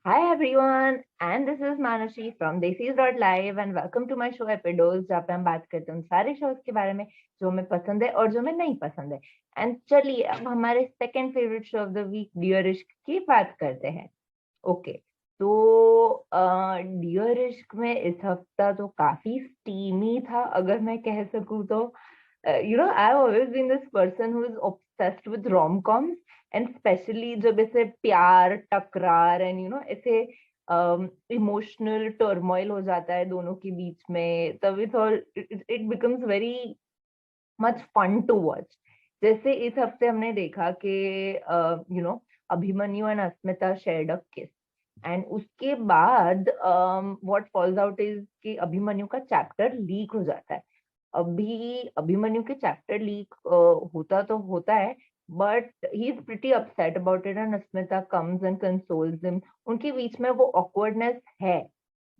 Hi everyone, and this is Manashi from Desis.live and welcome to my show Epidos जहाँ पे हम बात करते हैं उन सारे शोज के बारे में जो हमें पसंद है और जो हमें नहीं पसंद है। एंड चलिए अब हमारे second favourite show of the week dear Ishq की बात करते हैं। ओके, तो डियर इश्क में इस हफ्ता तो काफी स्टीमी था अगर मैं कह सकूँ तो। I've always been this person who is obsessed with rom-coms and especially जब ऐसे प्यार टकरार एंड ऐसे इमोशनल टर्मोइल हो जाता है दोनों के बीच में, तब it becomes very much fun to watch. जैसे इस हफ्ते हमने देखा कि Abhimanyu and Asmita shared a kiss and उसके बाद व्हाट फॉल्स आउट इज कि अभिमन्यु का चैप्टर लीक हो जाता है। अभी अभिमन्यु के चैप्टर लीक होता तो होता है, but he is pretty upset about it and Asmita comes and consoles him. उनके बीच में वो ऑकवर्डनेस है,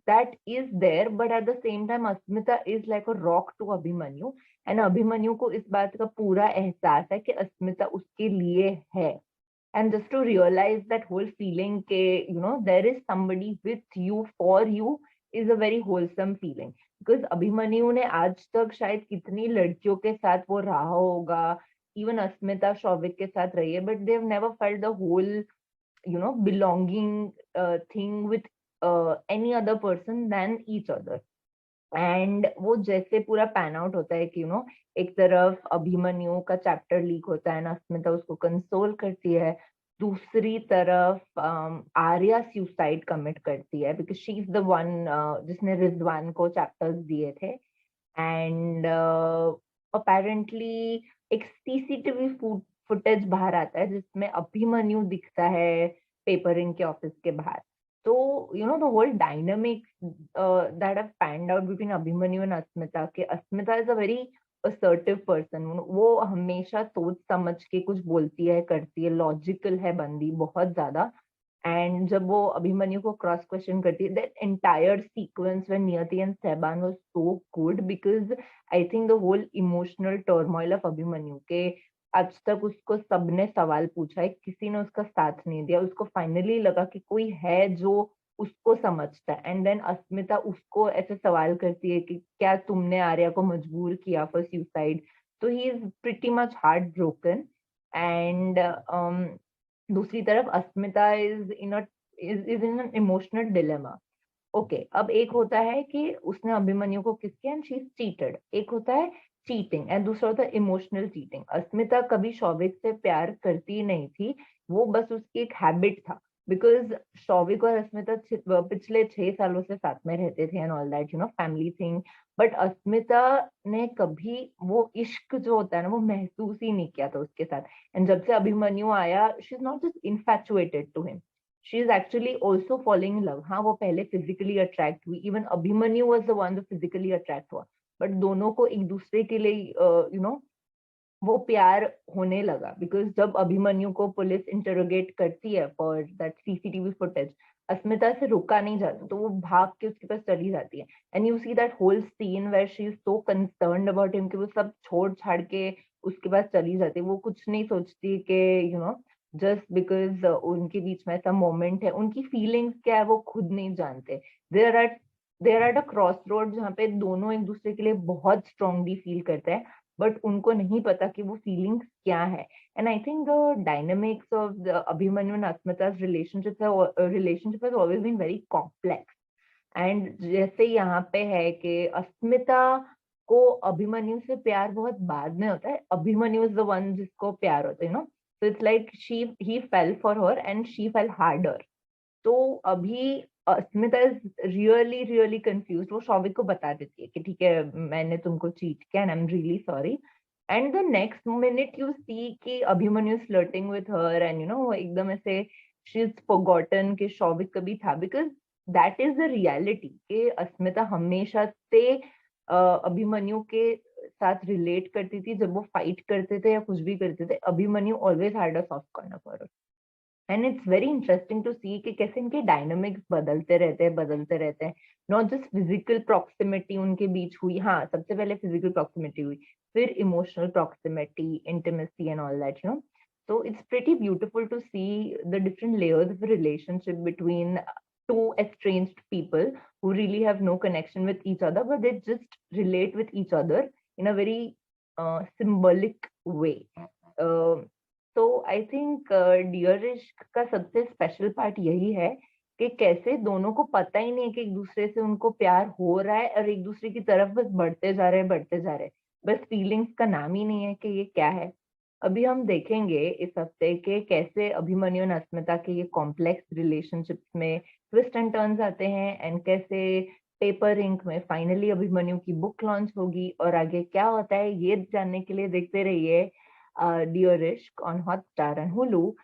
that is there, but at the same time Asmita is like a rock to Abhimanyu and Abhimanyu को इस बात का पूरा एहसास है कि अस्मिता उसके लिए है। And just to realise that whole feeling के there is somebody with you for you is a very wholesome feeling. Because Abhimanyu ने आज तक शायद कितनी लड़कियों के साथ वो रहा होगा, इवन अस्मिता शौविक के साथ रही है, but they have never felt the whole belonging thing with any other person than each other. And वो जैसे पूरा पैन आउट होता है कि एक तरफ अभिमन्यु का चैप्टर लीक होता है ना, अस्मिता उसको कंसोल करती है, दूसरी तरफ आर्या सुसाइड कमिट करती है because she is the one जिसने रिजवान को चैप्टर्स दिए थे। एंड अपेरेंटली एक सीसीटीवी फुटेज बाहर आता है जिसमें अभिमन्यु दिखता है पेपरिंग के ऑफिस के बाहर। तो the whole dynamic that have panned out between Abhimanyu and Asmita के Asmita is a very assertive person. वो हमेशा सोच समझ के कुछ बोलती है, करती है, लॉजिकल है बंदी बहुत ज्यादा। एंड जब वो अभिमन्यु को क्रॉस क्वेश्चन करती है, that entire sequence when Niyati and Sahban was so good because I think the whole emotional turmoil of Abhimanyu के आज तक उसको सबने सवाल पूछा है, किसी ने उसका साथ नहीं दिया, उसको फाइनली लगा कि कोई है जो उसको समझता है। एंड देन अस्मिता उसको ऐसे सवाल करती है कि क्या तुमने आर्या को मजबूर किया फॉर सुसाइड। तो he is pretty much heart broken. And दूसरी तरफ Asmita is in an emotional dilemma. Okay, अब एक होता है कि उसने अभिमन्यु को किस किया एंड शी इज चीटेड, एक होता है चीटिंग एंड दूसरा होता है इमोशनल चीटिंग। अस्मिता कभी शौविक से प्यार करती नहीं थी, वो बस उसकी एक हैबिट था। बिकॉज शौविक और अस्मिता पिछले 6 सालों से साथ में रहते थे and all that family thing. But Asmita ने कभी वो इश्क जो होता है ना वो महसूस ही नहीं किया था उसके साथ। एंड जब से अभिमन्यु आया, she is not just infatuated to him, she is actually also following in love. हाँ, वो पहले फिजिकली अट्रैक्ट हुई, even Abhimanyu was the one जो फिजिकली अट्रैक्ट हुआ, बट दोनों को एक दूसरे के लिए वो प्यार होने लगा। बिकॉज जब अभिमन्यु को पुलिस इंटरोगेट करती है फॉर दैट सीसीटीवी फुटेज, अस्मिता से रुका नहीं जाता तो वो भाग के उसके पास चली जाती है। And you see that whole scene where she is so concerned about him कि वो सब छोड़ छाड़ के उसके पास चली जाती है। वो कुछ नहीं सोचती कि जस्ट बिकॉज उनके बीच में ऐसा मोमेंट है, उनकी फीलिंग्स क्या है वो खुद नहीं जानते। There are there are a cross road जहाँ पे दोनों एक दूसरे के लिए बहुत स्ट्रांगली फील करते हैं, बट उनको नहीं पता कि वो फीलिंग्स क्या है। And I think the dynamics of the Abhimanyu and अस्मिता's relationship has always been very complex. And जैसे यहाँ पे है कि अस्मिता को अभिमन्यु से प्यार बहुत बाद में होता है, अभिमन्यु इज द वन जिसको प्यार होता है, so it's like he fell for her and she fell harder. तो अभी Smita is really really confuse. वो शौविक को बता देती है कि ठीक है मैंने तुमको चीट किया and I am really sorry. And the next minute you see कि Abhimanyu is flirting with her and वो एकदम ऐसे शी इज फॉरगॉटन कि शौविक कभी था। Because that is the reality कि अस्मिता हमेशा से अभिमन्यु के साथ रिलेट करती थी। जब वो फाइट करते थे या कुछ भी करते थे, Abhimanyu always had a soft corner for. And it's very interesting to see कि कैसे इनके डायनामिक्स बदलते रहते हैं। नॉट जस्ट फिजिकल प्रॉक्सिमिटी उनके बीच हुई, हाँ सबसे पहले फिजिकल प्रॉक्सिमिटी हुई, फिर emotional proximity, intimacy and all that. So it's pretty beautiful to see the different layers of a relationship between two estranged people who really have no connection with each other, but they just relate with each other in a very symbolic way. तो I think dear इश्क का सबसे special part यही है कि कैसे दोनों को पता ही नहीं है कि एक दूसरे से उनको प्यार हो रहा है और एक दूसरे की तरफ बस बढ़ते जा रहे हैं। बस फीलिंग्स का नाम ही नहीं है कि ये क्या है। अभी हम देखेंगे इस हफ्ते के कैसे अभिमन्यु और अस्मिता के ये कॉम्प्लेक्स रिलेशनशिप्स में ट्विस्ट एंड टर्न्स आते हैं एंड कैसे पेपर इंक में फाइनली अभिमन्यु की बुक लॉन्च होगी और आगे क्या होता है ये जानने के लिए देखते रहिए डियर इश्क ऑन हॉटस्टार एंड हुलू।